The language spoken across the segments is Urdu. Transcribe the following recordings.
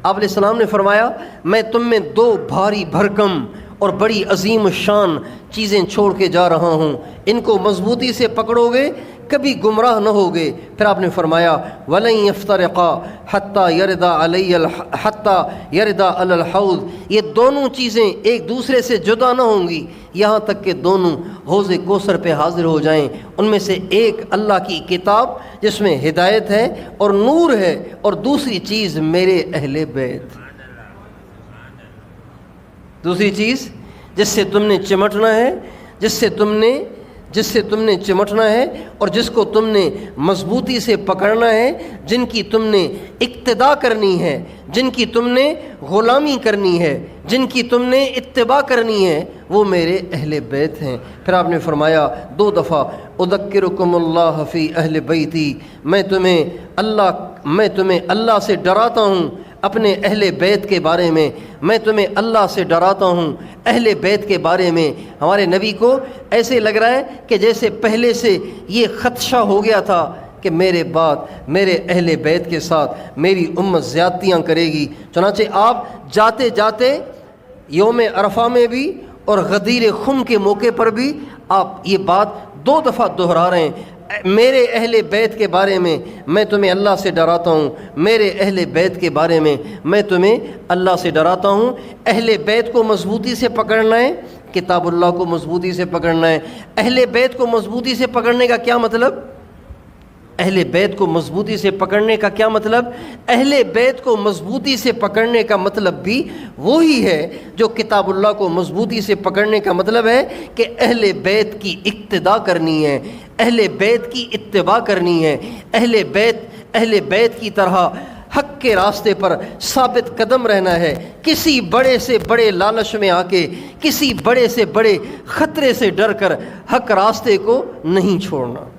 آپ علیہ السلام نے فرمایا میں تم میں دو بھاری بھرکم اور بڑی عظیم شان چیزیں چھوڑ کے جا رہا ہوں، ان کو مضبوطی سے پکڑو گے کبھی گمراہ نہ ہوگے۔ پھر آپ نے فرمایا وَلَن يَفْتَرِقَا حَتَّى يَرِدَ عَلَى الْحَوْض، یہ دونوں چیزیں ایک دوسرے سے جدا نہ ہوں گی یہاں تک کہ دونوں حوض کوثر پہ حاضر ہو جائیں۔ ان میں سے ایک اللہ کی کتاب جس میں ہدایت ہے اور نور ہے، اور دوسری چیز میرے اہل بیت۔ دوسری چیز جس سے تم نے چمٹنا ہے، جس سے تم نے چمٹنا ہے اور جس کو تم نے مضبوطی سے پکڑنا ہے، جن کی تم نے اقتداء کرنی ہے، جن کی تم نے غلامی کرنی ہے، جن کی تم نے اتباع کرنی ہے، وہ میرے اہل بیت ہیں۔ پھر آپ نے فرمایا 2 دفعہ اذکرکم اللہ فی اہل بیتی، میں تمہیں اللہ سے ڈراتا ہوں اپنے اہل بیت کے بارے میں، میں تمہیں اللہ سے ڈراتا ہوں اہل بیت کے بارے میں۔ ہمارے نبی کو ایسے لگ رہا ہے کہ جیسے پہلے سے یہ خدشہ ہو گیا تھا کہ میرے بعد میرے اہل بیت کے ساتھ میری امت زیادتیاں کرے گی۔ چنانچہ آپ جاتے جاتے یوم عرفہ میں بھی اور غدیر خم کے موقع پر بھی آپ یہ بات 2 دفعہ دہرا رہے ہیں، میرے اہل بیت کے بارے میں تمہیں اللہ سے ڈراتا ہوں، میرے اہل بیت کے بارے میں تمہیں اللہ سے ڈراتا ہوں۔ اہل بیت کو مضبوطی سے پکڑنا ہے، کتاب اللہ کو مضبوطی سے پکڑنا ہے۔ اہل بیت کو مضبوطی سے پکڑنے کا کیا مطلب؟ اہل بیت کو مضبوطی سے پکڑنے کا کیا مطلب؟ اہل بیت کو مضبوطی سے پکڑنے کا مطلب بھی وہی ہے جو کتاب اللہ کو مضبوطی سے پکڑنے کا مطلب ہے کہ اہل بیت کی اقتداء کرنی ہے، اہل بیت کی اتباع کرنی ہے، اہل بیت کی طرح حق کے راستے پر ثابت قدم رہنا ہے، کسی بڑے سے بڑے لالچ میں آ کے، کسی بڑے سے بڑے خطرے سے ڈر کر حق راستے کو نہیں چھوڑنا۔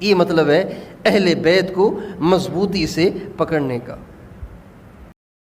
یہ مطلب ہے اہل بیت کو مضبوطی سے پکڑنے کا۔